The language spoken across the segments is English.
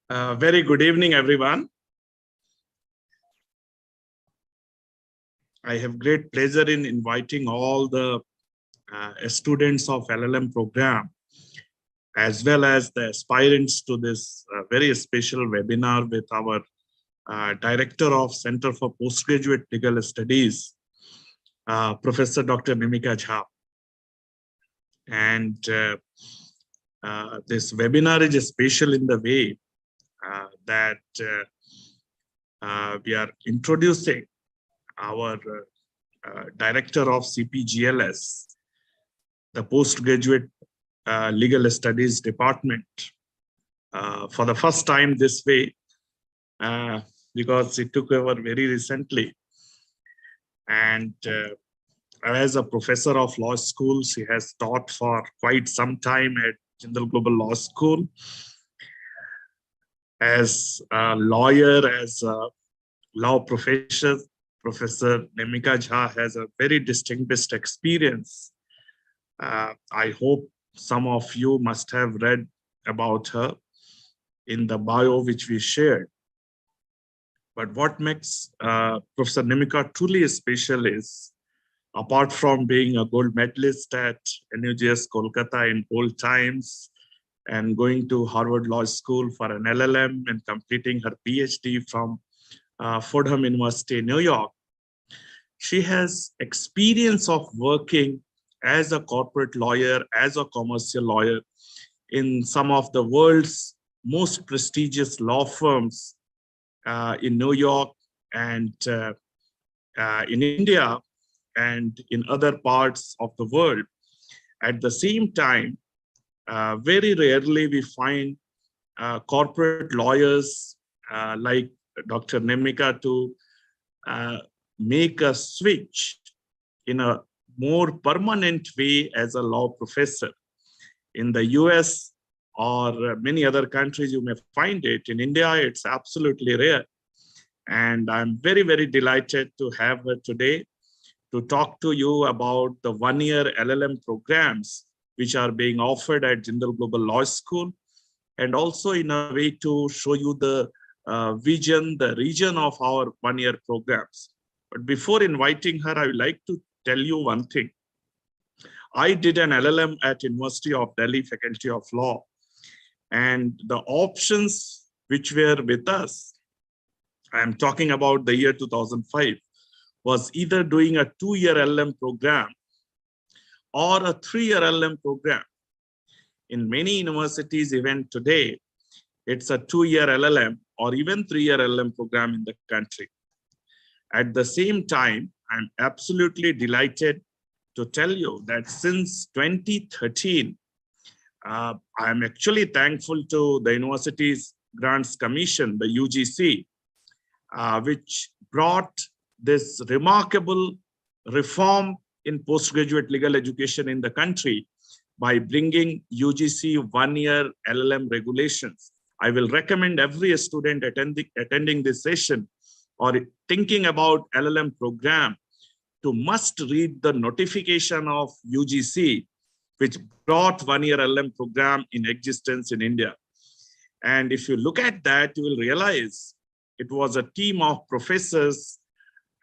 Very good evening, everyone. I have great pleasure in inviting all the students of LLM program, as well as the aspirants to this very special webinar with our Director of Center for Postgraduate Legal Studies, Professor Dr. Nimika Jha. And this webinar is special in the way that we are introducing our Director of CPGLS, the Postgraduate Legal Studies Department, for the first time this way, because it took over very recently. And as a professor of law schools, he has taught for quite some time at Jindal Global Law School. As a lawyer, as a law professor, Professor Nimika Jha has a very distinguished experience. I hope some of you must have read about her in the bio which we shared. But what makes Professor Nimika truly special is, apart from being a gold medalist at NUJS Kolkata in old times and going to Harvard Law School for an LL.M. and completing her PhD from Fordham University, New York, she has experience of working as a corporate lawyer, as a commercial lawyer in some of the world's most prestigious law firms in New York and in India and in other parts of the world. At the same time, very rarely we find corporate lawyers like Dr. Nimika to make a switch in a more permanent way as a law professor. In the US or many other countries, you may find it. In India, it's absolutely rare. And I'm very, very delighted to have her today to talk to you about the one-year LL.M. programs which are being offered at Jindal Global Law School, and also in a way to show you the vision, the region of our one-year programs. But before inviting her, I would like to tell you one thing. I did an LL.M. at University of Delhi Faculty of Law, and the options which were with us, I'm talking about the year 2005, was either doing a 2-year LL.M. program or a 3-year LL.M. program. In many universities, even today, it's a 2-year LL.M. or even 3-year LL.M. program in the country. At the same time, I'm absolutely delighted to tell you that since 2013, I'm actually thankful to the Universities Grants Commission, the UGC, which brought this remarkable reform in postgraduate legal education in the country by bringing UGC 1-year LL.M. regulations. I will recommend every student attending this session or thinking about LL.M. program to must read the notification of UGC, which brought 1-year LL.M. program in existence in India. And if you look at that, you will realize it was a team of professors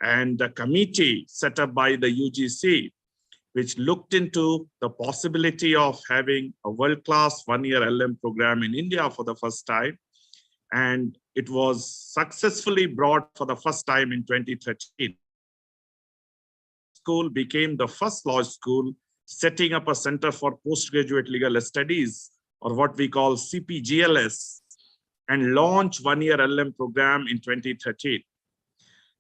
and a committee set up by the UGC, which looked into the possibility of having a world-class 1-year LL.M. program in India for the first time. And it was successfully brought for the first time in 2013. School became the first law school setting up a Center for Postgraduate Legal Studies, or what we call CPGLS, and launched 1-year LL.M. program in 2013.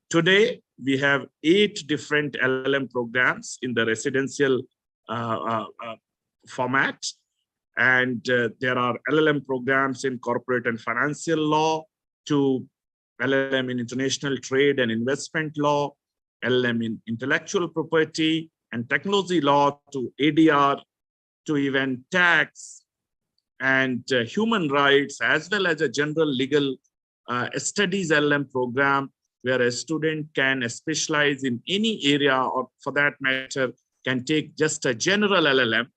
Today, we have 8 different LL.M. programs in the residential format. And there are LL.M. programs in corporate and financial law, to LL.M. in international trade and investment law, LL.M. in intellectual property and technology law, to ADR, to even tax and human rights, as well as a general legal studies LL.M. program, where a student can specialize in any area, or for that matter, can take just a general LL.M.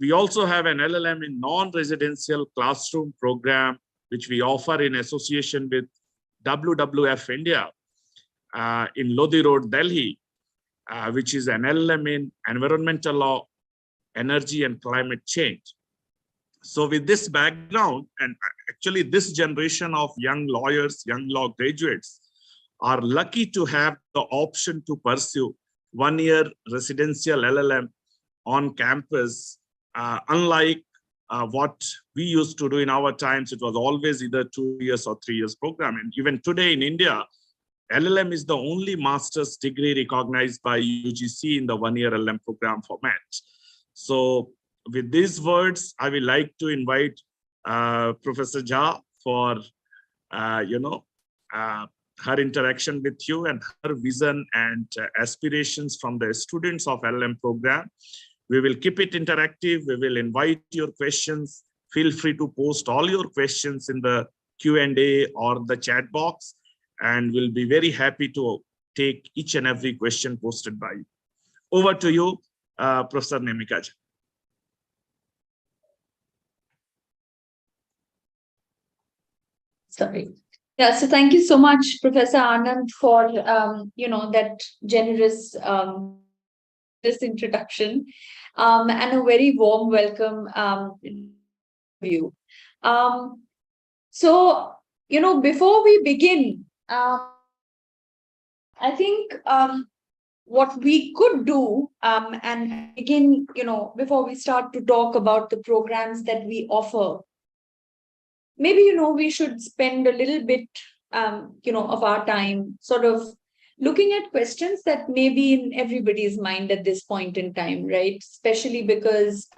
We also have an LL.M. in non-residential classroom program which we offer in association with WWF India in Lodi Road, Delhi, which is an LL.M in environmental law, energy and climate change. So with this background, and actually this generation of young lawyers, young law graduates are lucky to have the option to pursue one-year residential LL.M on campus, unlike what we used to do in our times. It was always either 2 years or 3 years program. And even today in India, LL.M is the only master's degree recognized by UGC in the one-year LL.M program format. So with these words, I would like to invite Professor Jha for, her interaction with you and her vision and aspirations from the students of LL.M program. We will keep it interactive. We will invite your questions. Feel free to post all your questions in the Q&A or the chat box, and we'll be very happy to take each and every question posted by you. Over to you, Professor Nemika Jha. Sorry. Yeah, so thank you so much, Professor Anand, for that generous this introduction, and a very warm welcome you. So before we begin, I think what we could do and begin, before we start to talk about the programs that we offer, maybe we should spend a little bit of our time sort of looking at questions that may be in everybody's mind at this point in time, right? Especially because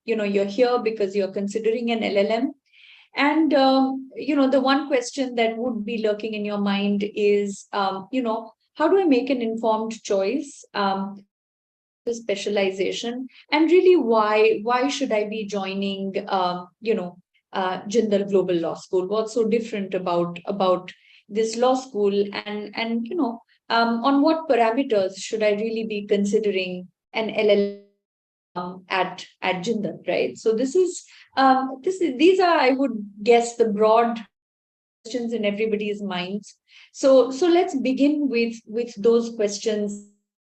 you're here because you're considering an LL.M. And the one question that would be lurking in your mind is how do I make an informed choice, the specialization, and really why should I be joining Jindal Global Law School? What's so different about this law school, and on what parameters should I really be considering an LL.M at Jindal, right? So these are, I would guess, the broad questions in everybody's minds. So let's begin with those questions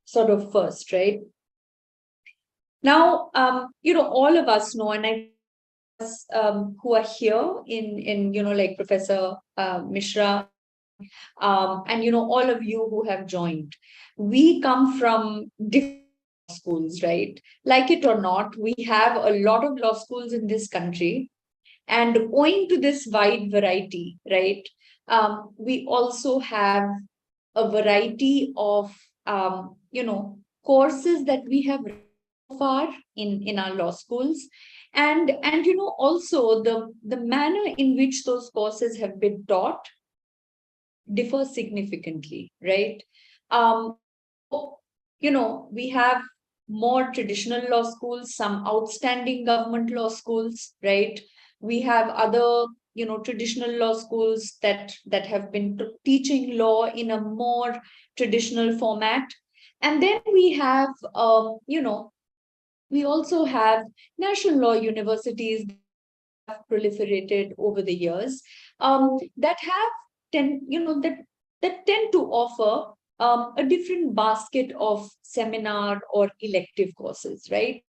sort of first, right? Now, all of us know, and who are here in like Professor Mishra, and all of you who have joined, we come from different schools, right? Like it or not, we have a lot of law schools in this country, and owing to this wide variety, right, we also have a variety of courses that we have so far in our law schools, and also the manner in which those courses have been taught differ significantly, right? We have more traditional law schools, some outstanding government law schools, right? We have other traditional law schools that have been teaching law in a more traditional format. And then we have we also have national law universities that have proliferated over the years, that tend to offer a different basket of seminar or elective courses, right?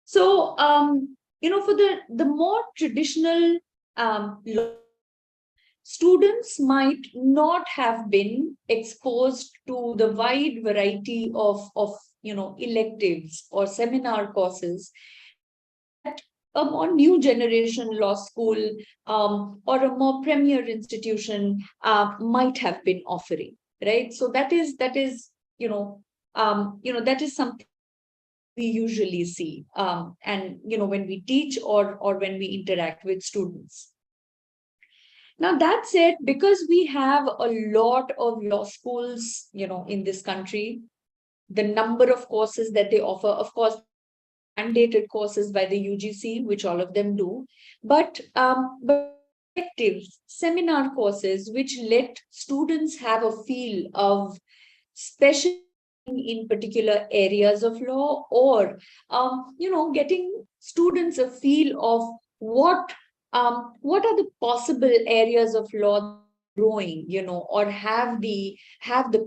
So for the more traditional law, students might not have been exposed to the wide variety of electives or seminar courses that a more new generation law school or a more premier institution might have been offering, right? So that is something we usually see, and when we teach or when we interact with students. Now, that said, because we have a lot of law schools, in this country, the number of courses that they offer, of course, mandated courses by the UGC, which all of them do, but elective seminar courses, which let students have a feel of specializing in particular areas of law, or getting students a feel of what what are the possible areas of law growing, or have the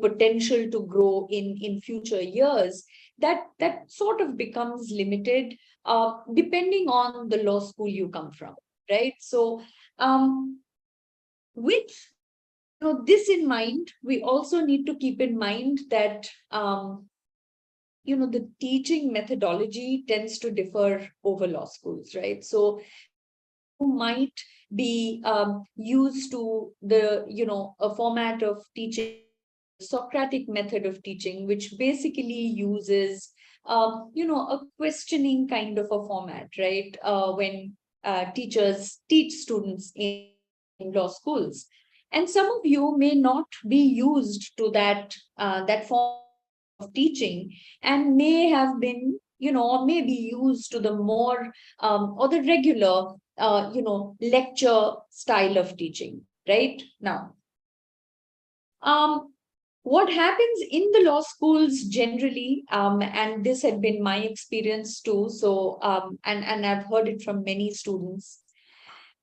potential to grow in future years, that sort of becomes limited depending on the law school you come from, right? So with this in mind, we also need to keep in mind that the teaching methodology tends to differ over law schools, right? So who might be used to a format of teaching, Socratic method of teaching, which basically uses a questioning kind of a format, right? When teachers teach students in law schools, and some of you may not be used to that form of teaching, and may have been, or may be used to the more or the regular lecture style of teaching, right? Now, what happens in the law schools generally, and this had been my experience too, so and I've heard it from many students.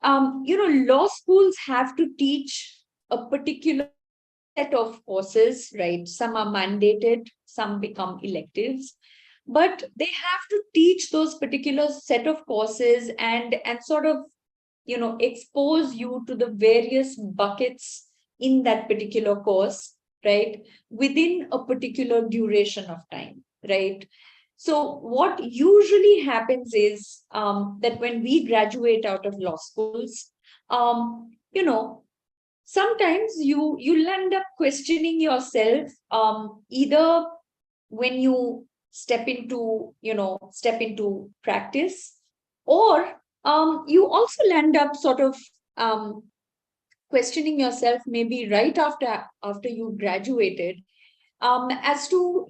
Law schools have to teach a particular set of courses, right? Some are mandated, some become electives, but they have to teach those particular set of courses and sort of expose you to the various buckets in that particular course, right, within a particular duration of time, right? So what usually happens is that when we graduate out of law schools, sometimes you'll end up questioning yourself, either when you step into practice, or you also end up sort of questioning yourself maybe right after you graduated, as to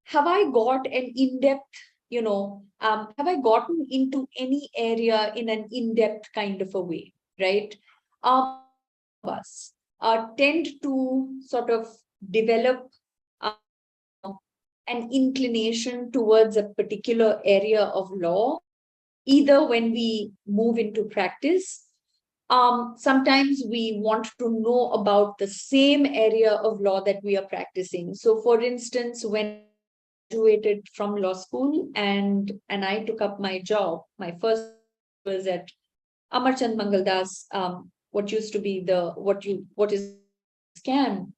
have I got an in-depth, have I gotten into any area in an in-depth kind of a way, right? Us tend to sort of develop uh, an inclination towards a particular area of law, either when we move into practice. Sometimes we want to know about the same area of law that we are practicing. So, for instance, when I graduated from law school and I took up my job, my first was at Amarchand Mangaldas, what used to be what is scam.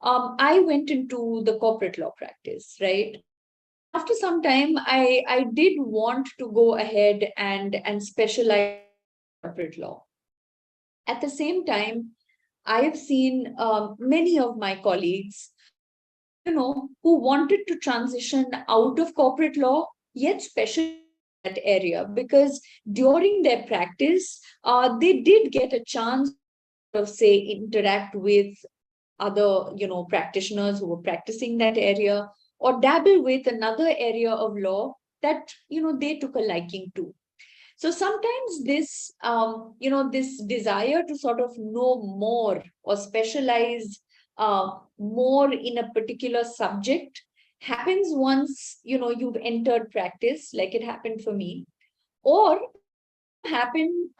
I went into the corporate law practice, right? And after some time, I did want to go ahead and specialize in corporate law. At the same time, I have seen many of my colleagues, who wanted to transition out of corporate law, yet specialize in that area, because during their practice, they did get a chance of, say, interact with other, practitioners who were practicing that area, or dabble with another area of law that, they took a liking to. So sometimes this desire to sort of know more or specialize more in a particular subject happens once, you've entered practice, like it happened for me, or happen,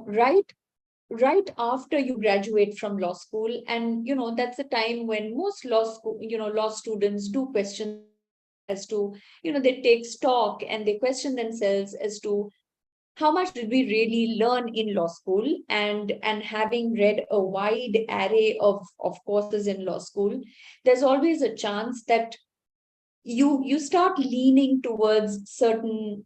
right after you graduate from law school. And, that's a time when most law students do question as to, they take stock and they question themselves as to how much did we really learn in law school. And having read a wide array of courses in law school, there's always a chance that you start leaning towards certain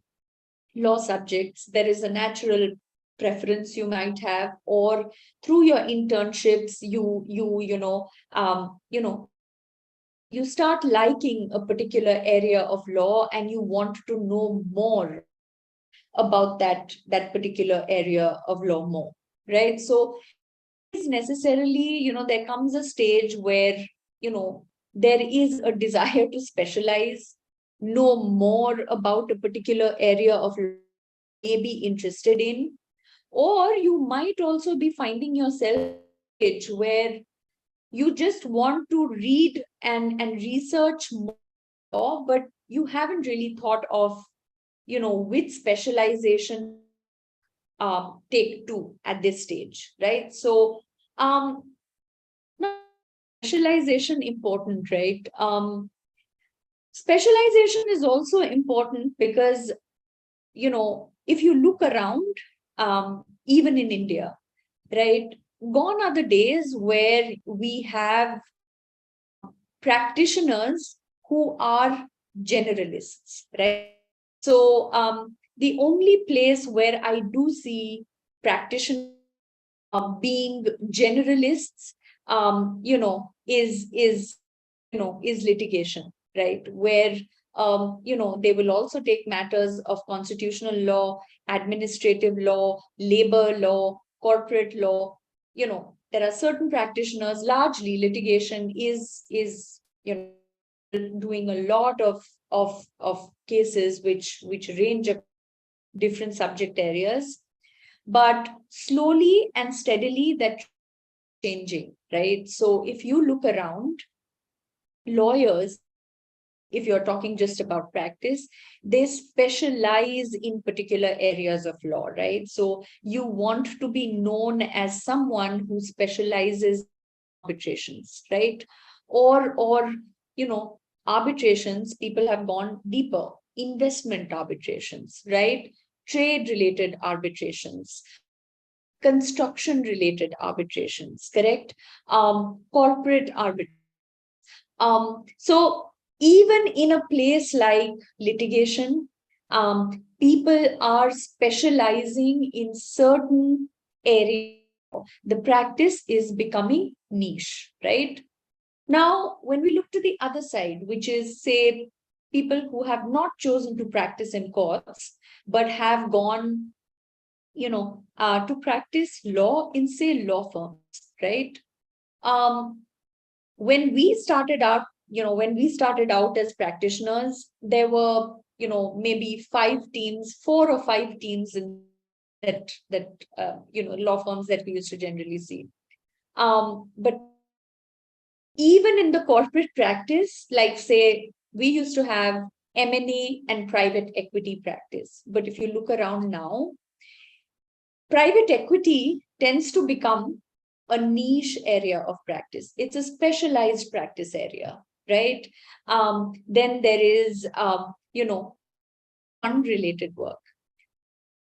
law subjects. There is a natural preference you might have, or through your internships, you start liking a particular area of law and you want to know more about that particular area of law more, right? So it's necessarily, there comes a stage where, there is a desire to specialize, know more about a particular area of law may be interested in, or you might also be finding yourself where you just want to read and research more law, but you haven't really thought of, which specialization take to at this stage, right? So now specialization important, right? Specialization is also important because, if you look around, even in India, right, gone are the days where we have practitioners who are generalists, right? So the only place where I do see practitioners being generalists, is litigation, right? Where they will also take matters of constitutional law, administrative law, labor law, corporate law. There are certain practitioners. Largely, litigation is doing a lot of cases which range of different subject areas, but slowly and steadily that changing, right? So if you look around, lawyers, if you're talking just about practice, they specialize in particular areas of law, right? So you want to be known as someone who specializes in arbitrations, right? Or arbitrations, people have gone deeper, investment arbitrations, right? Trade related arbitrations, construction related arbitrations, correct? Corporate arbitration. So even in a place like litigation, people are specializing in certain areas. The practice is becoming niche, right? Now, when we look to the other side, which is, say, people who have not chosen to practice in courts, but have gone, to practice law in, say, law firms, right? Um, when we started out, as practitioners, there were, maybe 5 teams, 4 or 5 teams in that law firms that we used to generally see. But even in the corporate practice, like, say, we used to have M&A and private equity practice. But if you look around now, private equity tends to become a niche area of practice. It's a specialized practice area, right? Then there is, unrelated work.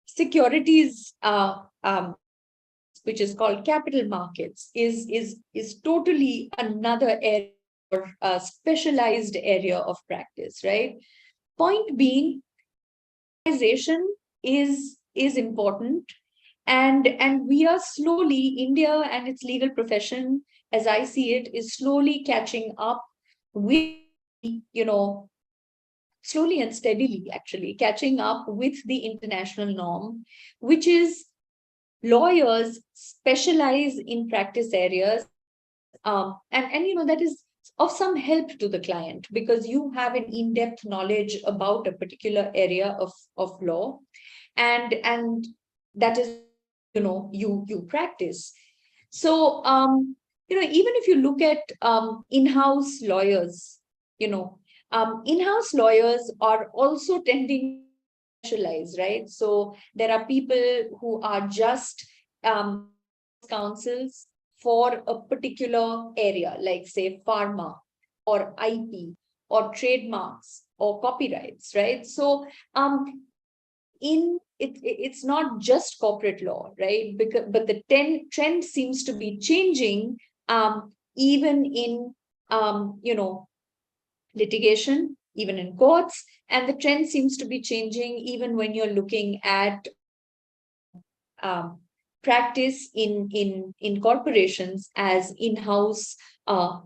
Securities, which is called capital markets, is totally another area, or a specialized area of practice, right? Point being, specialization is important, and we are slowly, India and its legal profession, as I see it, is slowly catching up with, you know slowly and steadily, actually catching up with the international norm, which is lawyers specialize in practice areas, and that is of some help to the client, because you have an in-depth knowledge about a particular area of law, and that is, you practice. So even if you look at in-house lawyers, in-house lawyers are also tending to specialize, right? So there are people who are just counsels for a particular area, like, say, pharma or IP or trademarks or copyrights, right? So it's not just corporate law, right? But the trend seems to be changing, even in litigation, even in courts, and the trend seems to be changing even when you're looking at um, practice in corporations as in-house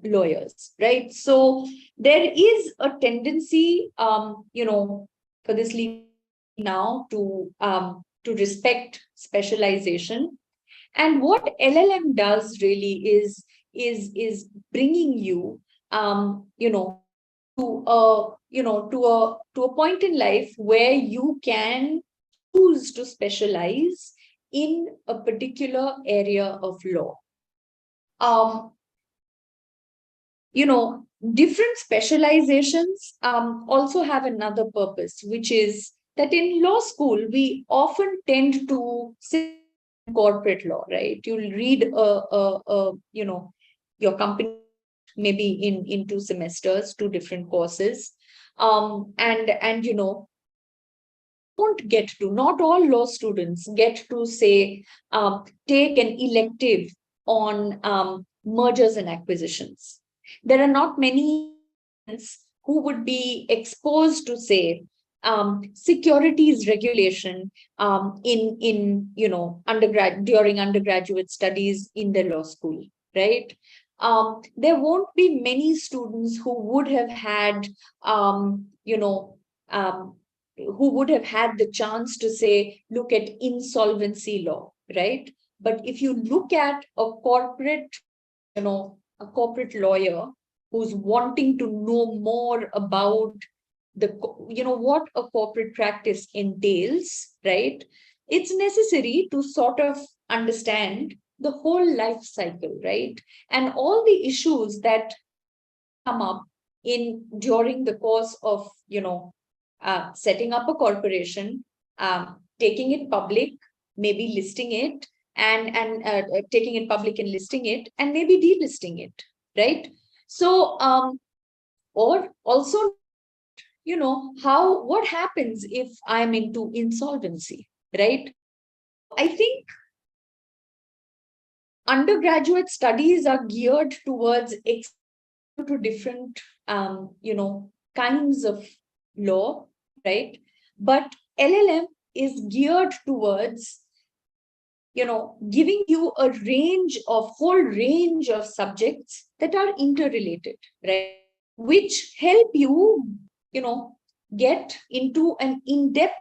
lawyers, right? So there is a tendency, for this legal now to respect specialization. And what LLM does really is bringing you, to a point in life where you can choose to specialize in a particular area of law. Different specializations also have another purpose, which is that in law school, we often tend to sit in corporate law, right? You'll read your company maybe in 2 semesters, 2 different courses. And don't get to, not all law students get to say, take an elective on mergers and acquisitions. There are not many who would be exposed to say securities regulation in during undergraduate studies in the law school, right? There won't be many students who would have had um, who would have had the chance to say, look at insolvency law, right? But if you look at a corporate lawyer who's wanting to know more about what a corporate practice entails, right? It's necessary to sort of understand the whole life cycle, right? And all the issues that come up in during the course of setting up a corporation, taking it public, maybe listing it, and taking it public and listing it, and maybe delisting it, right? So or also what happens if I'm into insolvency, right? I think undergraduate studies are geared towards to different kinds of law, right? But LLM is geared towards giving you a whole range of subjects that are interrelated, right? Which help you get into an in-depth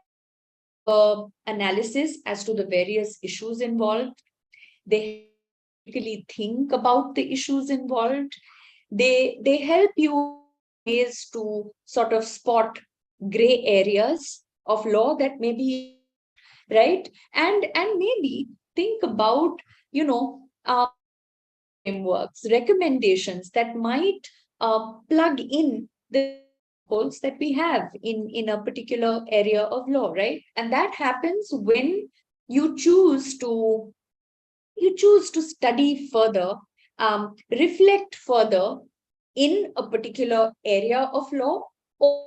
analysis as to the various issues involved. They really think about the issues involved. They help you ways to sort of spot gray areas of law that may be right, and maybe think about frameworks, recommendations that might plug in the holes that we have in a particular area of law, right? And that happens when you choose to study further, reflect further in a particular area of law, or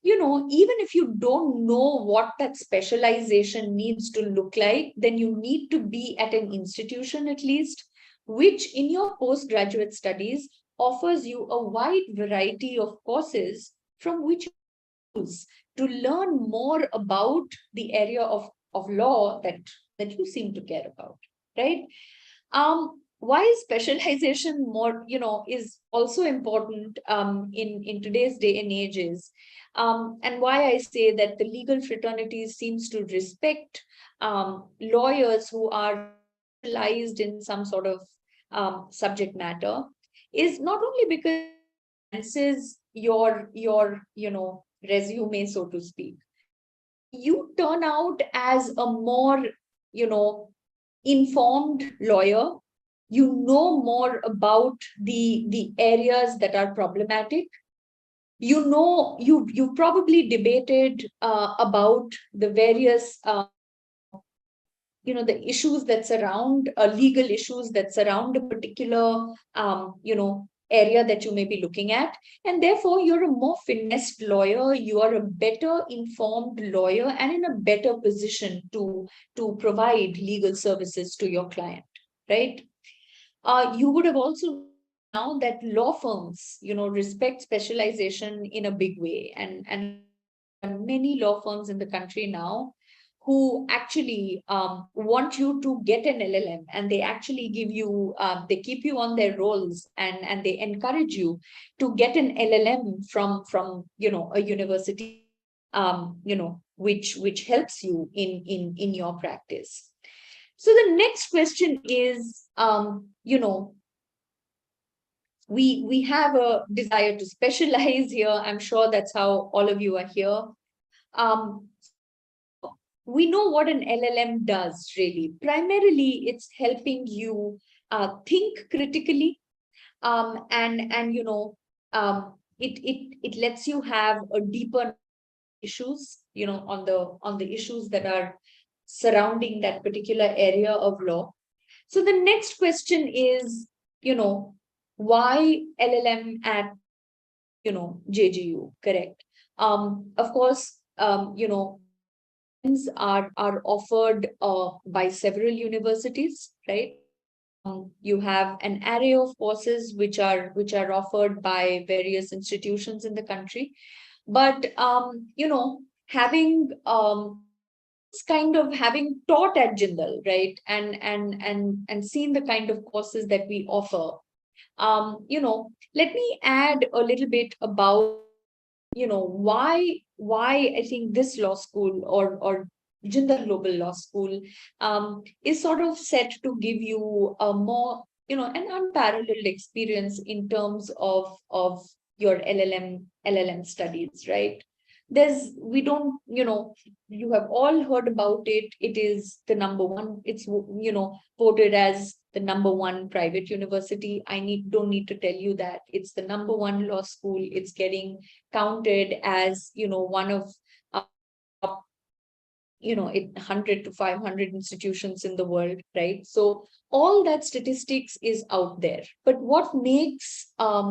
even if you don't know what that specialization needs to look like, then you need to be at an institution at least, which in your postgraduate studies offers you a wide variety of courses from which you choose to learn more about the area of law that you seem to care about, right? Why specialization more, is also important in today's day and ages, and why I say that the legal fraternity seems to respect lawyers who are specialized in some sort of subject matter, is not only because it enhances your resume, so to speak. You turn out as a more informed lawyer. You know more about the areas that are problematic. You probably debated about the various the issues that surround legal issues that surround a particular area that you may be looking at, and therefore you're a more finessed lawyer, you are a better informed lawyer, and in a better position to provide legal services to your client, right? You would have also now that law firms respect specialization in a big way, and many law firms in the country now who actually want you to get an LLM, and they actually give you, they keep you on their rolls, and they encourage you to get an LLM from a university, which helps you in your practice. So the next question is, we have a desire to specialize here. I'm sure that's how all of you are here. We know what an LLM does, really. Primarily, it's helping you think critically, and it lets you have a deeper issues, on the issues that are surrounding that particular area of law. So the next question is, why LLM at, JGU, correct? Of course, are offered by several universities, right? You have an array of courses which are offered by various institutions in the country, but having kind of having taught at Jindal, right, and seen the kind of courses that we offer, let me add a little bit about why I think this law school or Jindal Global Law School is sort of set to give you a more, an unparalleled experience in terms of your LLM studies, right? We don't, you have all heard about it. It is the number one. It's, voted as the number one private university. Don't need to tell you that it's the number one law school. It's getting counted as, one of 100 to 500 institutions in the world, right? So all that statistics is out there. But what makes the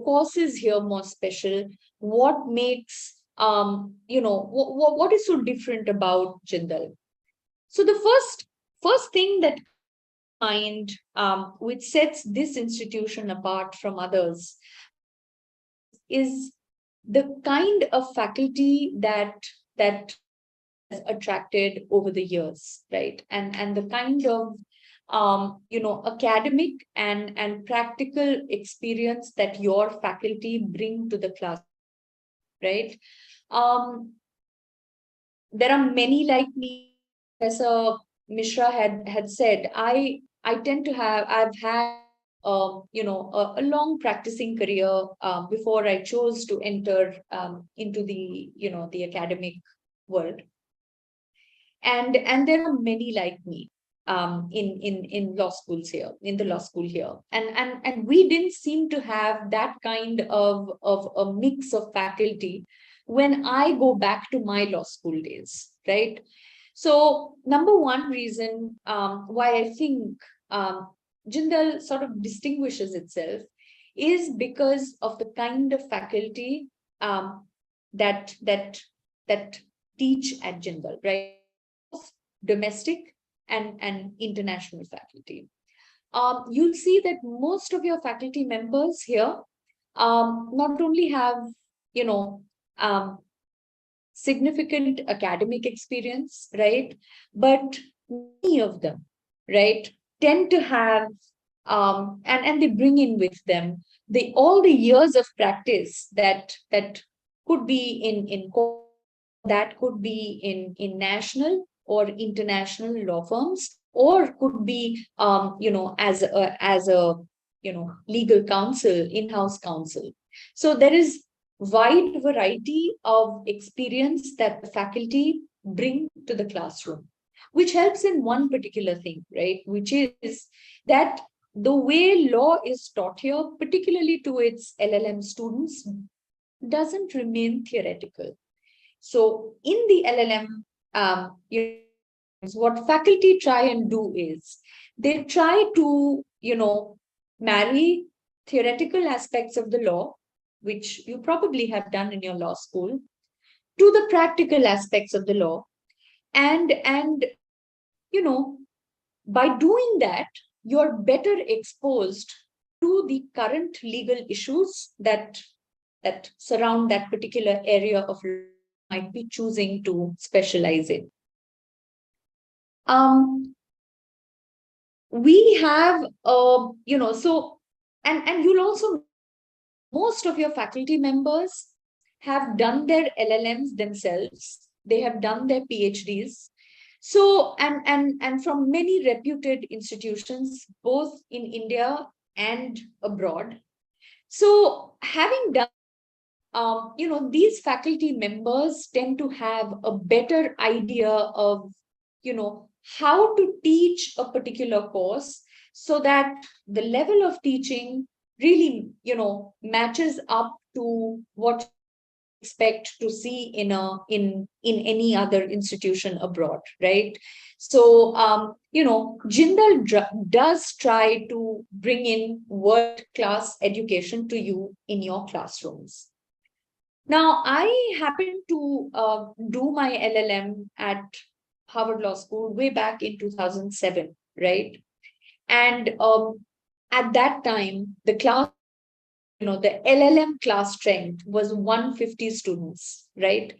courses here more special? What makes what is so different about Jindal? So the first thing that mind which sets this institution apart from others is the kind of faculty that has attracted over the years, right? And the kind of academic and practical experience that your faculty bring to the class, right? There are many like me. Professor Mishra had said, I tend to have, I've had a long practicing career before I chose to enter into the academic world, and there are many like me in law schools here, in the law school here, and we didn't seem to have that kind of a mix of faculty when I go back to my law school days, right? So number one reason why I think Jindal sort of distinguishes itself is because of the kind of faculty that teach at Jindal, right? Domestic and international faculty. You'll see that most of your faculty members here not only have, um, significant academic experience, right? But many of them, right, tend to have, and they bring in with them all the years of practice that could be in that could be in national or international law firms, or could be as a legal counsel, in-house counsel. So there is wide variety of experience that the faculty bring to the classroom, which helps in one particular thing, right? Which is that the way law is taught here, particularly to its LLM students, doesn't remain theoretical. So in the LLM, what faculty try and do is they try to, marry theoretical aspects of the law, which you probably have done in your law school, to the practical aspects of the law. And by doing that, you're better exposed to the current legal issues that surround that particular area of law might be choosing to specialize in. We have, so, and you'll also, most of your faculty members have done their LLMs themselves. They have done their PhDs. So, and from many reputed institutions, both in India and abroad. So having done, these faculty members tend to have a better idea of, how to teach a particular course so that the level of teaching really, matches up to what expect to see in any other institution abroad, right? So Jindal does try to bring in world-class education to you in your classrooms. Now, I happened to do my LLM at Harvard Law School way back in 2007, right? And at that time, the class, the LLM class strength was 150 students, right?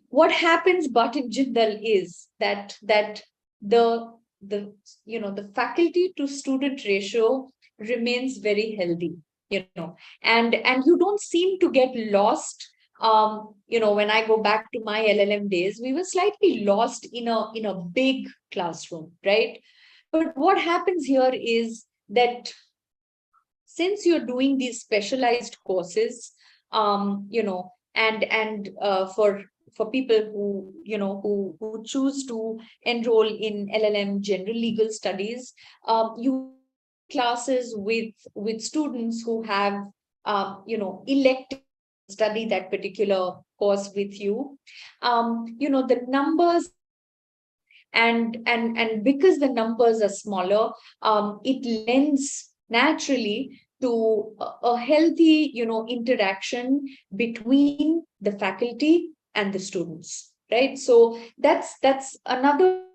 What happens, but in Jindal is that the the faculty to student ratio remains very healthy, and you don't seem to get lost. When I go back to my LLM days, we were slightly lost in a big classroom, right? But what happens here is that since you're doing these specialized courses, and for people who choose to enroll in LLM General Legal Studies, you classes with students who have elected to study that particular course with you. The numbers, and because the numbers are smaller, it lends naturally to a healthy interaction between the faculty and the students, right? So that's another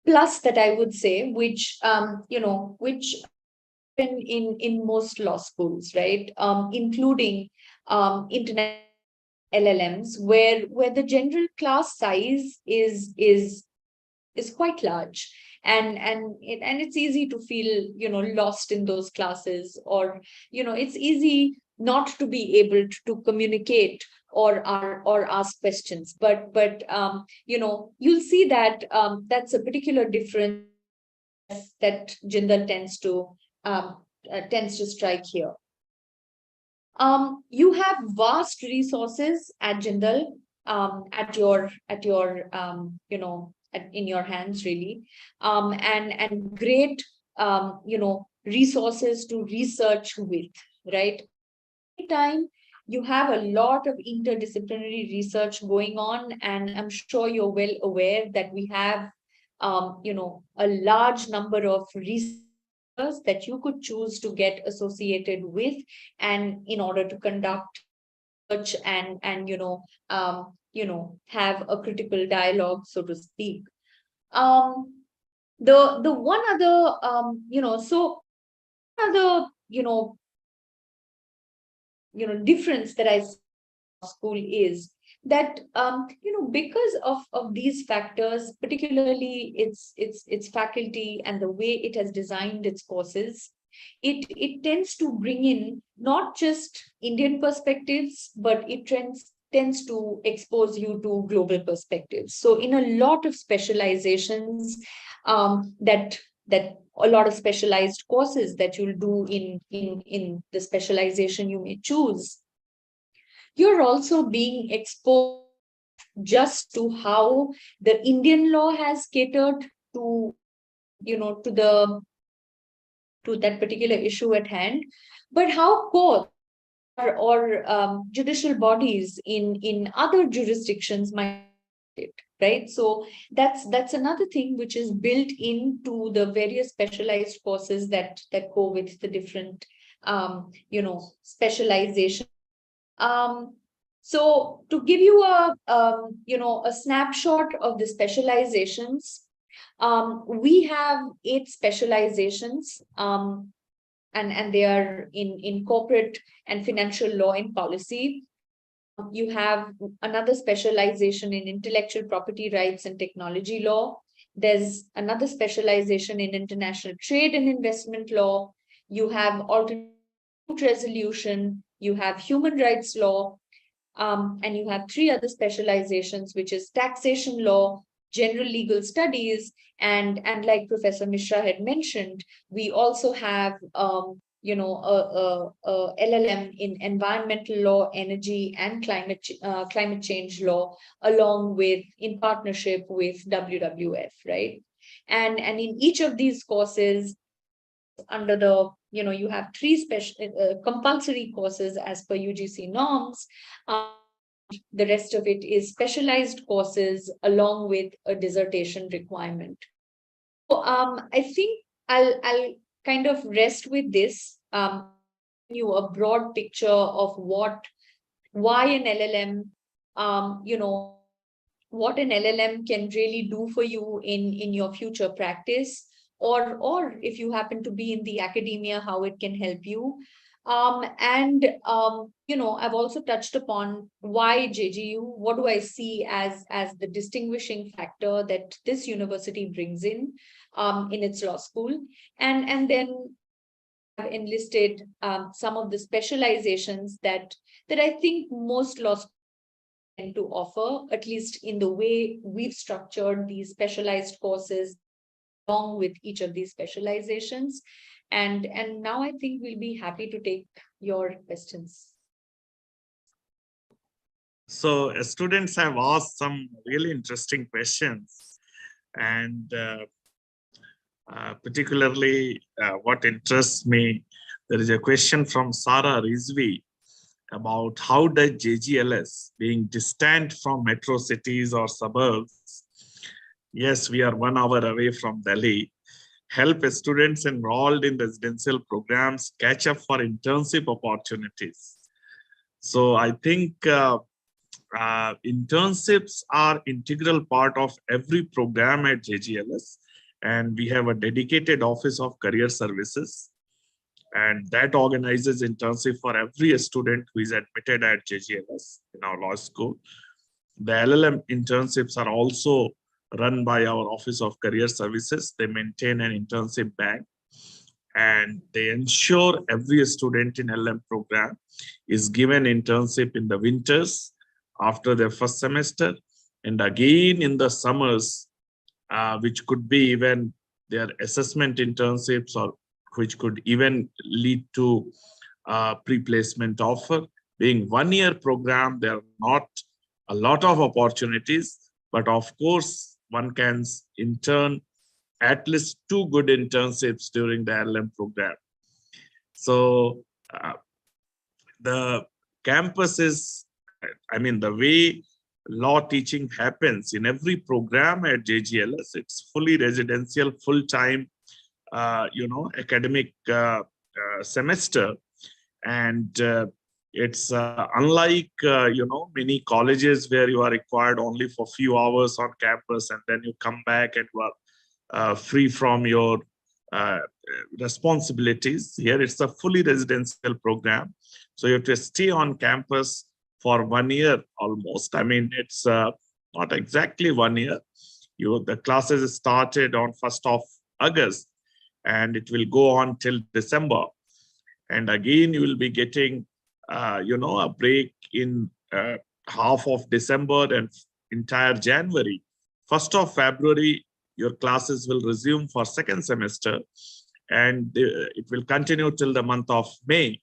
plus that I would say, which in most law schools, right? Including international LLMs, where the general class size is quite large, and it's easy to feel lost in those classes, or it's easy not to be able to communicate or ask questions. But you'll see that that's a particular difference that Jindal tends to strike here. You have vast resources at Jindal, in your hands, really, and great resources to research with, right? Time you have a lot of interdisciplinary research going on, and I'm sure you're well aware that we have a large number of researchers that you could choose to get associated with, and in order to conduct research and have a critical dialogue, so to speak. The one other so other difference that I see in school is that because of these factors, particularly its faculty and the way it has designed its courses, it tends to bring in not just Indian perspectives, but it tends to expose you to global perspectives. So in a lot of specializations, that a lot of specialized courses that you'll do in the specialization you may choose, you're also being exposed just to how the Indian law has catered to to that particular issue at hand, but how courts or judicial bodies in other jurisdictions might it, right? So that's another thing which is built into the various specialized courses that go with the different specialization. So to give you a snapshot of the specializations, we have 8 specializations, and they are in corporate and financial law and policy. You have another specialization in intellectual property rights and technology law. There's another specialization in international trade and investment law. You have alternate resolution. You have human rights law. And you have 3 other specializations, which is taxation law, general legal studies, and like Professor Mishra had mentioned, we also have a LLM in environmental law, energy, and climate change law, along with in partnership with WWF, right? And in each of these courses, under the, you have three compulsory courses as per UGC norms. The rest of it is specialized courses along with a dissertation requirement. So, I think I'll kind of rest with this. You a broad picture of why an LLM, what an LLM can really do for you in your future practice, or if you happen to be in the academia, how it can help you. I've also touched upon why JGU, what do I see as the distinguishing factor that this university brings in its law school. And then I've enlisted some of the specializations that I think most law schools tend to offer, at least in the way we've structured these specialized courses along with each of these specializations. And now I think we'll be happy to take your questions. So students have asked some really interesting questions, and particularly what interests me, there is a question from Sarah Rizvi about how does CPGLS, being distant from metro cities or suburbs, yes, we are 1 hour away from Delhi, help students enrolled in residential programs catch up for internship opportunities. So I think internships are integral part of every program at CPGLS, and we have a dedicated office of career services, and that organizes internship for every student who is admitted at CPGLS in our law school. The LL.M internships are also run by our Office of Career Services. They maintain an internship bank, and they ensure every student in LL.M program is given internship in the winters after their first semester, and again in the summers, which could be even their assessment internships, or which could even lead to pre-placement offer. Being 1 year program, there are not a lot of opportunities, but of course, one can intern at least 2 good internships during the LL.M program. So the campus is, the way law teaching happens in every program at CPGLS, it's fully residential, full-time, academic semester. And it's unlike, many colleges where you are required only for a few hours on campus and then you come back and you are free from your responsibilities. Here it's a fully residential program. So you have to stay on campus for 1 year almost. It's not exactly 1 year. The classes started on 1st of August and it will go on till December. And again, you will be getting, a break in half of December and entire January. 1st of February, your classes will resume for second semester, and it will continue till the month of May.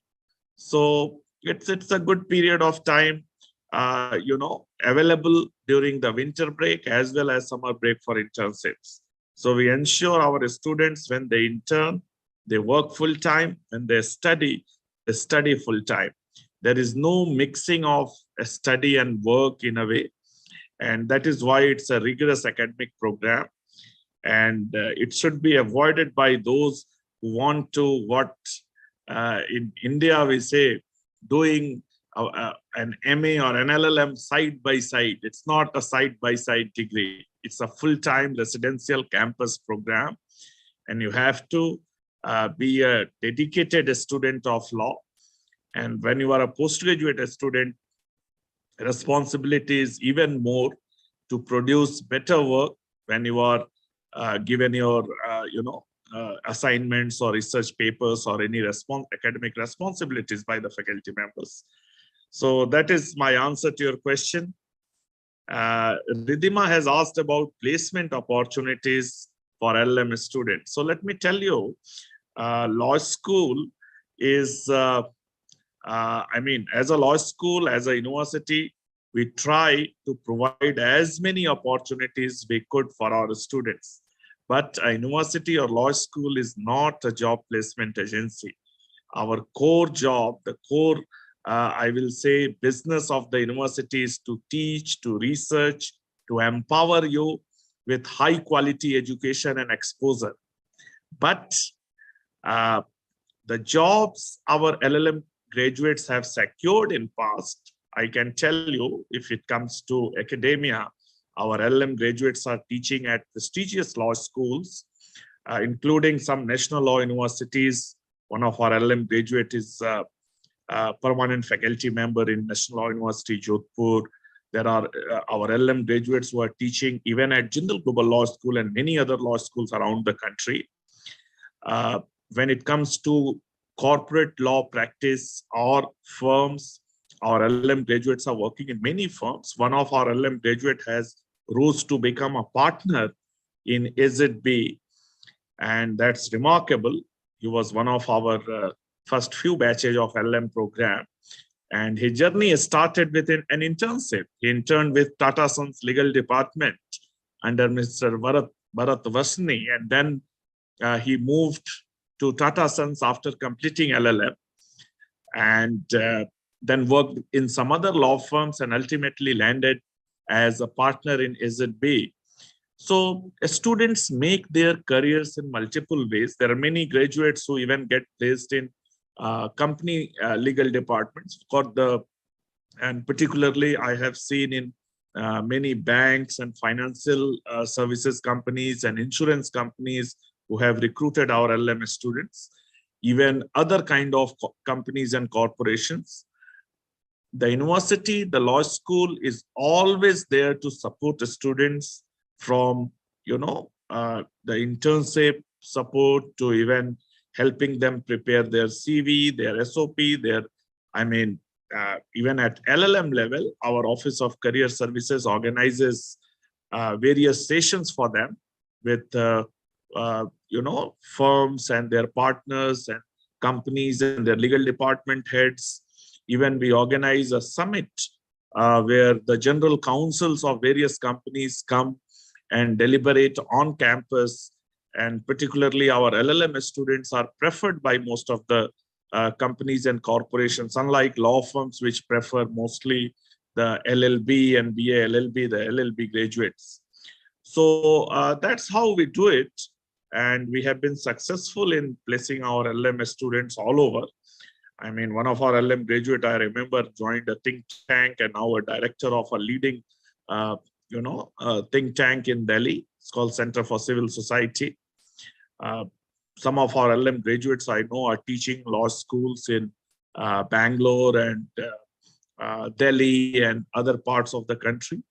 So it's a good period of time, available during the winter break as well as summer break for internships. So we ensure our students, when they intern, they work full time. When they study full time. There is no mixing of study and work in a way. And that is why it's a rigorous academic program. And it should be avoided by those who want to, what in India we say, doing an MA or an LL.M side by side. It's not a side by side degree. It's a full-time residential campus program. And you have to be a dedicated student of law. And when you are a postgraduate student, responsibility is even more to produce better work when you are given your, assignments or research papers or any academic responsibilities by the faculty members. So that is my answer to your question. Ridhima has asked about placement opportunities for LL.M students. So let me tell you, law school is, as a law school, as a university, we try to provide as many opportunities we could for our students. But a university or law school is not a job placement agency. Our core job, the core, I will say, business of the university is to teach, to research, to empower you with high quality education and exposure. But uh, the jobs our LLM graduates have secured in past, I can tell you, if it comes to academia, our LLM graduates are teaching at prestigious law schools, including some national law universities. One of our LLM graduate is a permanent faculty member in National Law University, Jodhpur. There are our LLM graduates who are teaching even at Jindal Global Law School and many other law schools around the country. When it comes to corporate law practice or firms, our LLM graduates are working in many firms. One of our LLM graduate has rose to become a partner in AZB, and that's remarkable. He was one of our first few batches of LLM program, and his journey started with an internship. He interned with Tata Sons legal department under Mr. Bharat Vasni, and then he moved to Tata Sons after completing LLM, and then worked in some other law firms and ultimately landed as a partner in AZB. So students make their careers in multiple ways. There are many graduates who even get placed in company legal departments. And particularly I have seen in many banks and financial services companies and insurance companies who have recruited our LLM students, even other kind of companies and corporations. The university, the law school is always there to support the students from, the internship support to even helping them prepare their CV, their SOP, even at LLM level, our Office of Career Services organizes various sessions for them with, firms and their partners and companies and their legal department heads. Even we organize a summit where the general counsels of various companies come and deliberate on campus. And particularly our LLM students are preferred by most of the companies and corporations, unlike law firms, which prefer mostly the LLB and BA LLB, the LLB graduates. So that's how we do it. And we have been successful in placing our LLM students all over. I mean, one of our LLM graduate, I remember, joined a think tank and now a director of a leading, think tank in Delhi. It's called Center for Civil Society. Some of our LLM graduates I know are teaching law schools in Bangalore and Delhi and other parts of the country.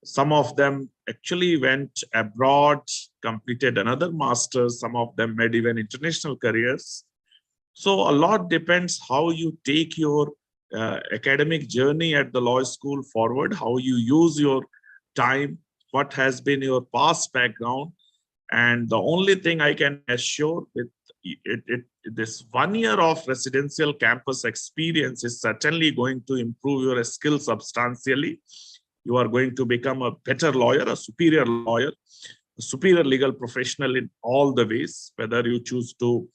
Some of them actually went abroad, completed another master's. Some of them made even international careers. So a lot depends how you take your academic journey at the law school forward, how you use your time, what has been your past background. And the only thing I can assure with this 1 year of residential campus experience is certainly going to improve your skills substantially. You are going to become a better lawyer, a superior legal professional in all the ways, whether you choose to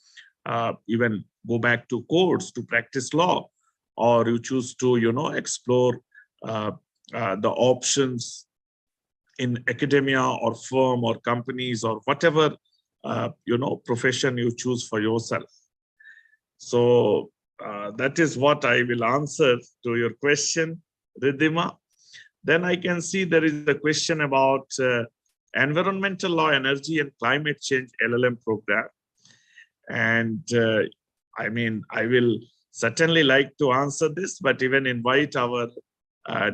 even go back to courts to practice law, or you choose to, explore the options in academia or firm or companies or whatever, profession you choose for yourself. So that is what I will answer to your question, Ridhima. Then I can see there is a question about environmental law, energy and climate change LLM program. And I will certainly like to answer this, but even invite our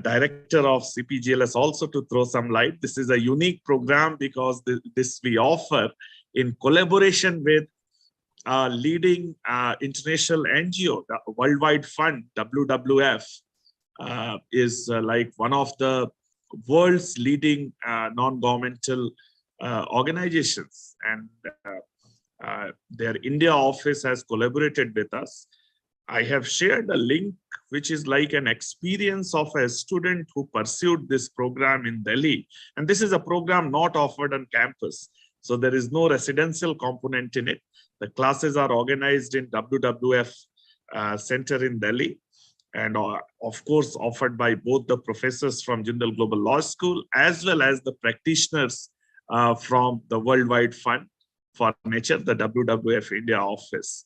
director of CPGLS also to throw some light. This is a unique program because this we offer in collaboration with a leading international NGO, the Worldwide Fund, WWF, is like one of the world's leading non-governmental organizations. And their India office has collaborated with us. I have shared a link, which is like an experience of a student who pursued this program in Delhi. And this is a program not offered on campus. So there is no residential component in it. The classes are organized in WWF Center in Delhi, and of course offered by both the professors from Jindal Global Law School as well as the practitioners from the Worldwide Fund for Nature, the WWF India office.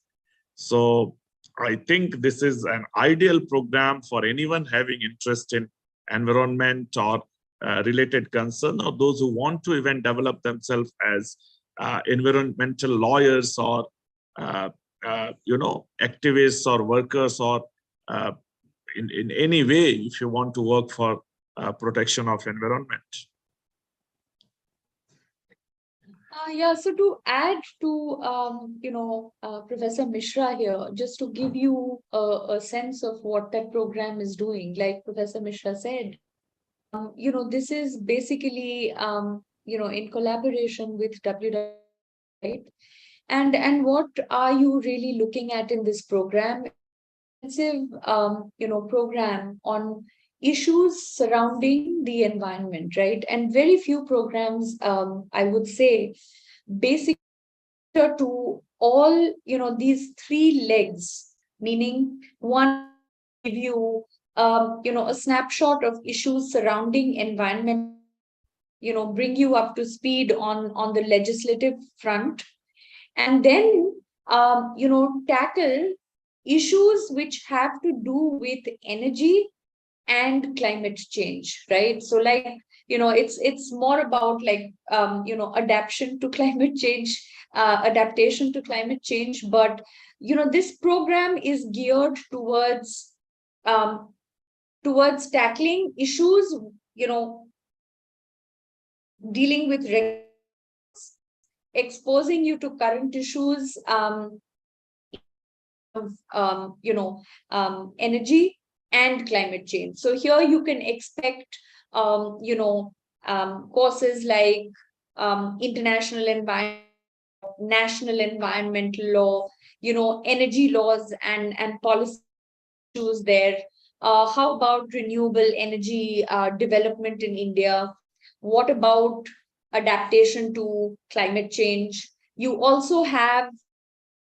So I think this is an ideal program for anyone having interest in environment or related concern, or those who want to even develop themselves as environmental lawyers or activists or workers, or in any way if you want to work for protection of environment. Yeah, so to add to Professor Mishra here, just to give you a sense of what that program is doing, like Professor Mishra said, this is basically in collaboration with WWF, right? And what are you really looking at in this program? Program on issues surrounding the environment, right? And very few programs, I would say, basically to all, these three legs, meaning one, give you, a snapshot of issues surrounding environment, bring you up to speed on the legislative front, and then, tackle issues which have to do with energy and climate change, right? So like, it's more about like, adaptation to climate change. But, this program is geared um, towards tackling issues, dealing with exposing you to current issues, energy and climate change. So here you can expect, courses like international environment, national environmental law, energy laws and policy issues there. How about renewable energy development in India? What about adaptation to climate change? You also have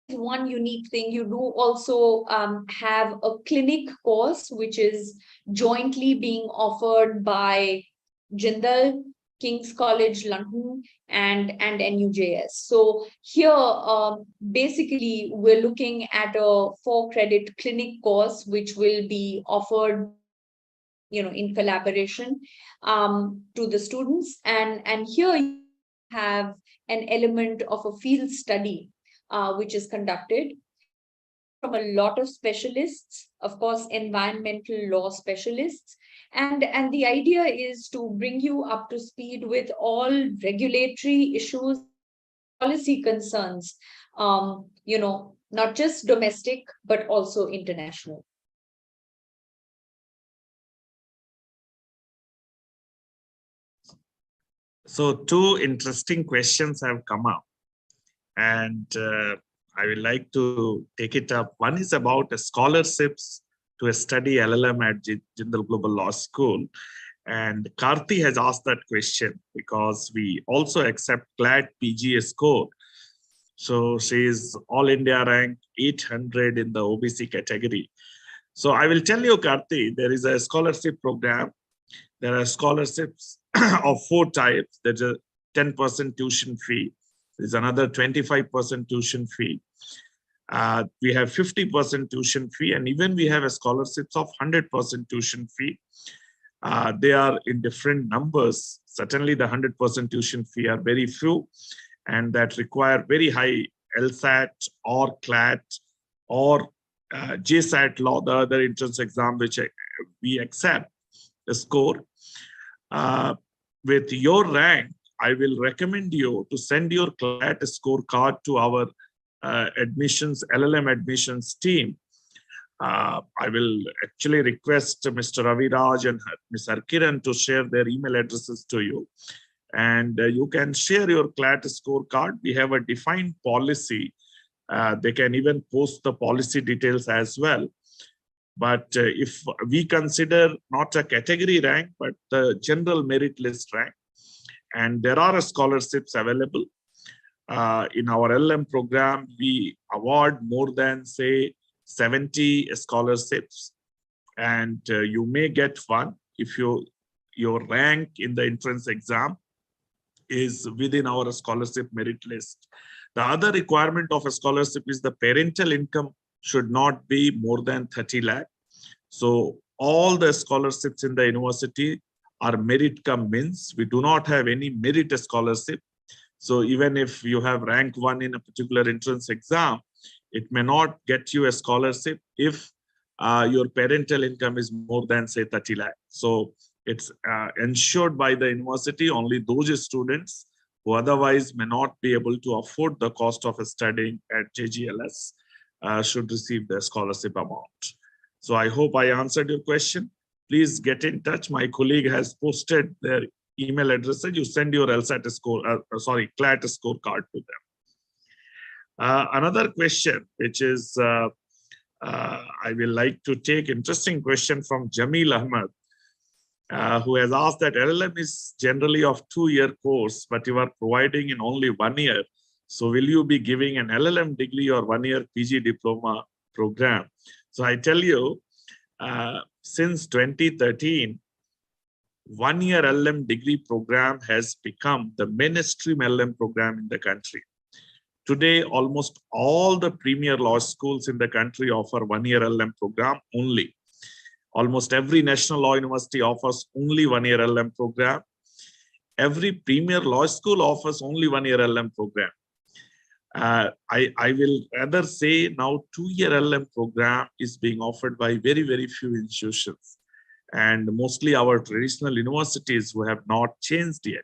one unique thing. You do also have a clinic course, which is jointly being offered by Jindal, King's College London, and NUJS. So here, basically, we're looking at a 4-credit clinic course, which will be offered, in collaboration to the students. And here you have an element of a field study, which is conducted from a lot of specialists, of course, environmental law specialists. And the idea is to bring you up to speed with all regulatory issues, policy concerns, not just domestic, but also international. So two interesting questions have come up, and I would like to take it up. One is about scholarships to study LL.M at Jindal Global Law School. And Karthi has asked that question because we also accept CLAT PGA score. So she is All India rank 800 in the OBC category. So I will tell you, Karthi, there is a scholarship program. There are scholarships of 4 types. There's a 10% tuition fee. There's another 25% tuition fee. We have 50% tuition fee, and even we have a scholarships of 100% tuition fee. They are in different numbers. Certainly the 100% tuition fee are very few, and that require very high LSAT or CLAT or JSAT law, the other entrance exam which we accept the score. With your rank, I will recommend you to send your CLAT scorecard to our admissions, LL.M admissions team. I will actually request Mr. Raviraj and Ms. Arkiran to share their email addresses to you. And you can share your CLAT scorecard. We have a defined policy. They can even post the policy details as well. But if we consider not a category rank, but the general merit list rank, and there are scholarships available. in our LM program, we award more than, say, 70 scholarships, and you may get one if your rank in the entrance exam is within our scholarship merit list. The other requirement of a scholarship is the parental income should not be more than 30 lakh. So all the scholarships in the university are merit cum means. We do not have any merit scholarship. So even if you have rank 1 in a particular entrance exam, it may not get you a scholarship if your parental income is more than, say, 30 lakh. So it's ensured by the university only those students who otherwise may not be able to afford the cost of studying at JGLS should receive the scholarship amount. So I hope I answered your question. Please get in touch. My colleague has posted their email address. You send your LSAT score, CLAT scorecard to them. Another question, which is, I will like to take interesting question from Jamil Ahmed, who has asked that LLM is generally of 2-year course, but you are providing in only 1 year. So will you be giving an LLM degree or 1-year PG diploma program? So I tell you, since 2013, 1-year LLM degree program has become the mainstream LLM program in the country. Today, almost all the premier law schools in the country offer 1-year LLM program only. Almost every national law university offers only 1-year LLM program. Every premier law school offers only 1-year LLM program. I will rather say now 2-year LLM program is being offered by very, very few institutions, and mostly our traditional universities who have not changed yet.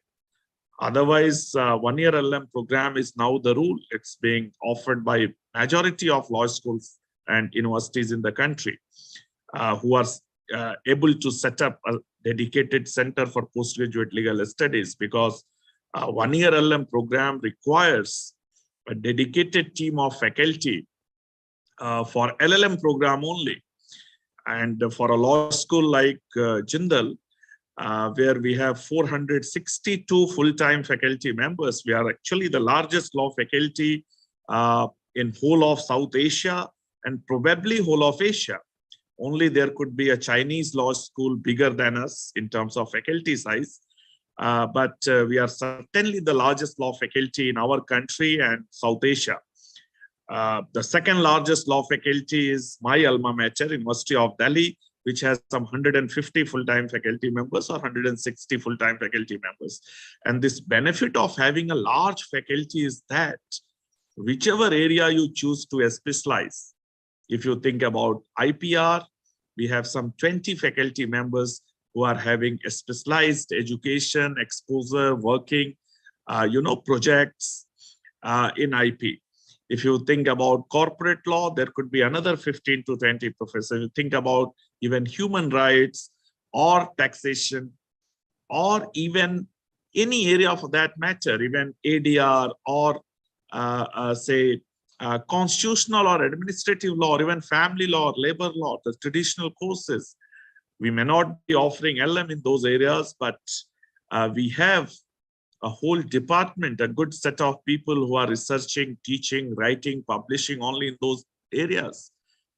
Otherwise, 1-year LLM program is now the rule. It's being offered by majority of law schools and universities in the country who are able to set up a dedicated center for postgraduate legal studies, because 1-year LLM program requires a dedicated team of faculty for LLM program only. And for a law school like Jindal, where we have 462 full-time faculty members, we are actually the largest law faculty in whole of South Asia and probably whole of Asia. Only there could be a Chinese law school bigger than us in terms of faculty size. But we are certainly the largest law faculty in our country and South Asia. The second largest law faculty is my alma mater, University of Delhi, which has some 150 full-time faculty members or 160 full-time faculty members. And this benefit of having a large faculty is that whichever area you choose to specialize, if you think about IPR, we have some 20 faculty members who are having a specialized education, exposure, working, projects in IP. If you think about corporate law, there could be another 15 to 20 professors. You think about even human rights or taxation, or even any area for that matter, even ADR or constitutional or administrative law, or even family law or labor law, the traditional courses. We may not be offering LM in those areas, but we have a whole department, a good set of people who are researching, teaching, writing, publishing only in those areas.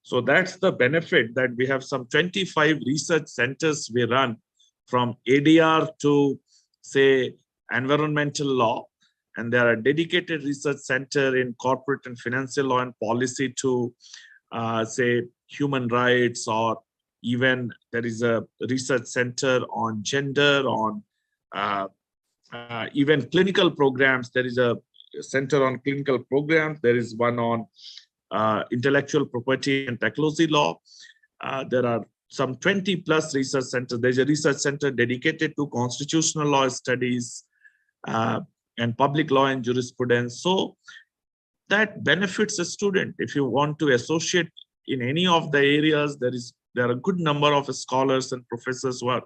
So that's the benefit, that we have some 25 research centers we run, from ADR to, say, environmental law. And there are dedicated research center in corporate and financial law and policy to, say, human rights, or even there is a research center on gender, on even clinical programs. There is a center on clinical programs. There is one on intellectual property and technology law. There are some 20 plus research centers. There's a research center dedicated to constitutional law studies and public law and jurisprudence. So that benefits a student. If you want to associate in any of the areas, there are a good number of scholars and professors who are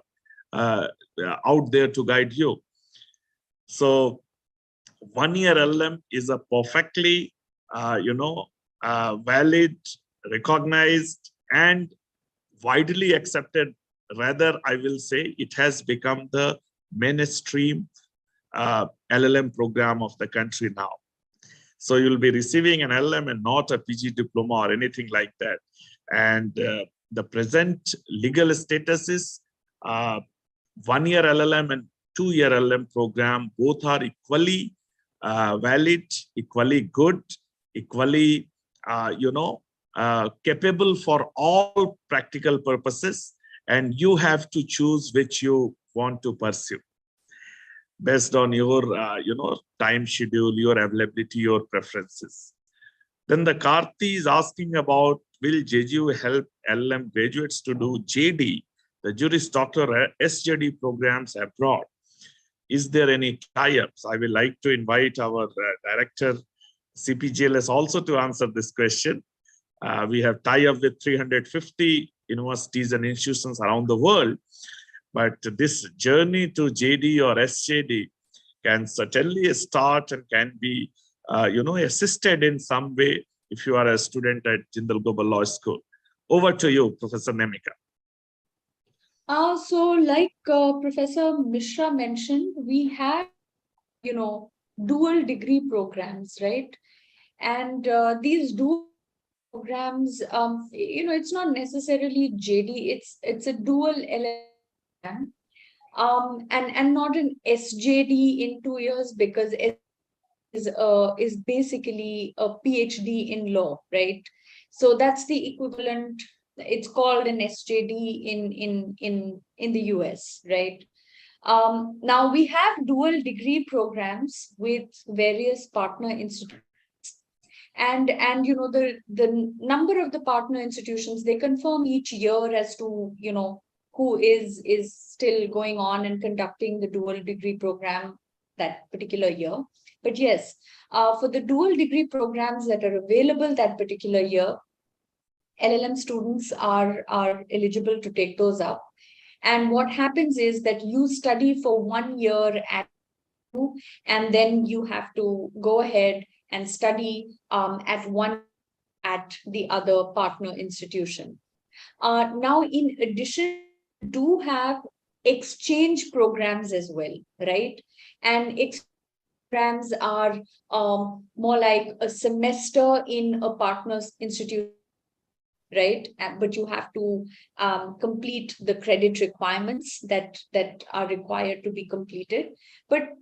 out there to guide you. So 1-year LM is a perfectly, valid, recognized, and widely accepted. Rather, I will say it has become the mainstream LLM program of the country now. So you'll be receiving an LLM and not a PG diploma or anything like that. And the present legal status is 1-year LLM and 2-year LLM program. Both are equally valid, equally good, equally, capable for all practical purposes. And you have to choose which you want to pursue based on your, time schedule, your availability, your preferences. Then the Karthi is asking about, will JGU help LLM graduates to do JD, the Juris Doctor SJD programs abroad? Is there any tie-ups? I would like to invite our director, CPGLS, also to answer this question. We have tie-up with 350 universities and institutions around the world. But this journey to JD or SJD can certainly start and can be, assisted in some way if you are a student at Jindal Global Law School. Over to you, Professor Nemika. So like Professor Mishra mentioned, we have, dual degree programs, right? And these dual programs, it's not necessarily JD, it's a dual LLM, and not an SJD in 2 years, because it is basically a PhD in law, right? So that's the equivalent. It's called an SJD in the US, right? Now we have dual degree programs with various partner institutions, and the number of the partner institutions, they confirm each year as to who is still going on and conducting the dual degree program that particular year. But yes, for the dual degree programs that are available that particular year, LLM students are eligible to take those up. And what happens is that you study for 1 year and then you have to go ahead and study at the other partner institution. Now, in addition, we do have exchange programs as well, right? And programs are more like a semester in a partner's institution, right? But you have to complete the credit requirements that are required to be completed. But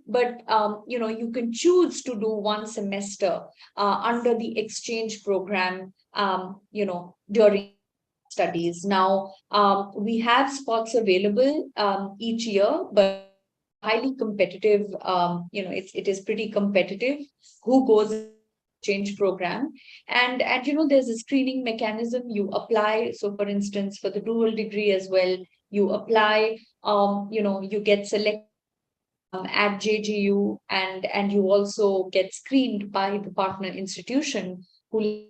you can choose to do 1 semester under the exchange program, during studies. Now, we have spots available each year, but highly competitive. It is pretty competitive who goes exchange program, and there's a screening mechanism. You apply. So for instance, for the dual degree as well, you apply, you get selected at JGU, and you also get screened by the partner institution who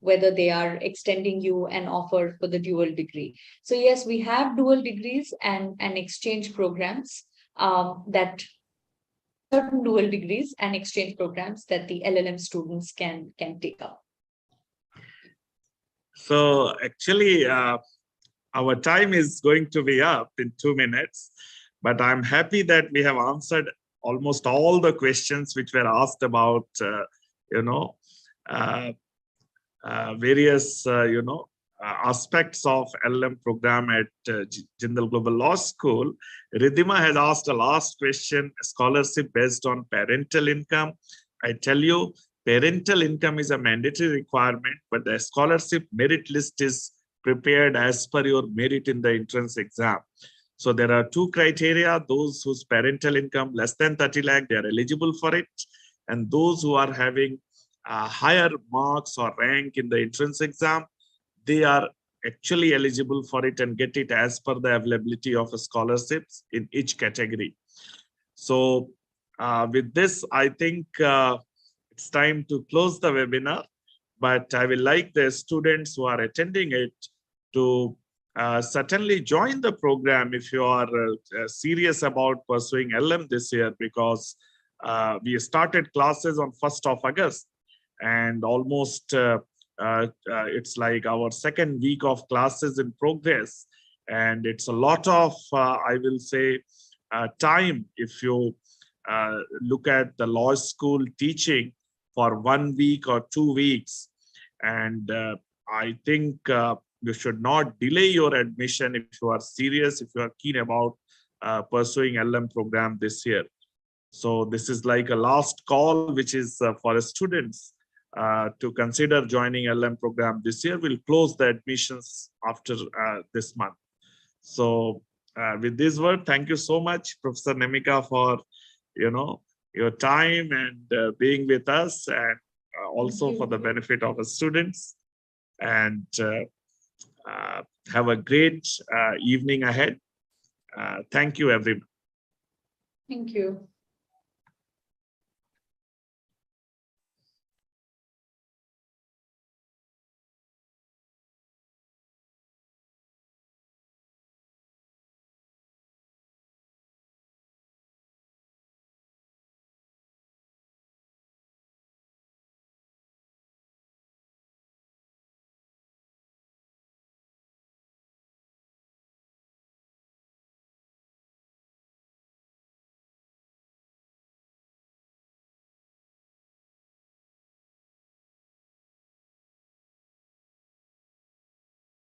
whether they are extending you an offer for the dual degree. So yes, we have dual degrees and exchange programs, that certain dual degrees and exchange programs that the LLM students can take up. So actually, our time is going to be up in 2 minutes, but I'm happy that we have answered almost all the questions which were asked about, various, aspects of LLM program at Jindal Global Law School. Ridhima has asked a last question: scholarship based on parental income. I tell you, parental income is a mandatory requirement, but the scholarship merit list is prepared as per your merit in the entrance exam. So there are 2 criteria: those whose parental income less than 30 lakh, they are eligible for it, and those who are having higher marks or rank in the entrance exam, they are actually eligible for it and get it as per the availability of scholarships in each category. So with this, I think it's time to close the webinar, but I will like the students who are attending it to certainly join the program if you are serious about pursuing LM this year, because we started classes on 1st of August, and almost it's like our 2nd week of classes in progress, and it's a lot of I will say time if you look at the law school teaching for 1 week or 2 weeks. And I think you should not delay your admission if you are serious, if you are keen about pursuing LM program this year. So this is like a last call, which is for students to consider joining LM program this year. We'll close the admissions after this month. So with this word, thank you so much, Professor Nemika, for your time and being with us, and also for the benefit of the students. And have a great evening ahead. Thank you, everyone. Thank you.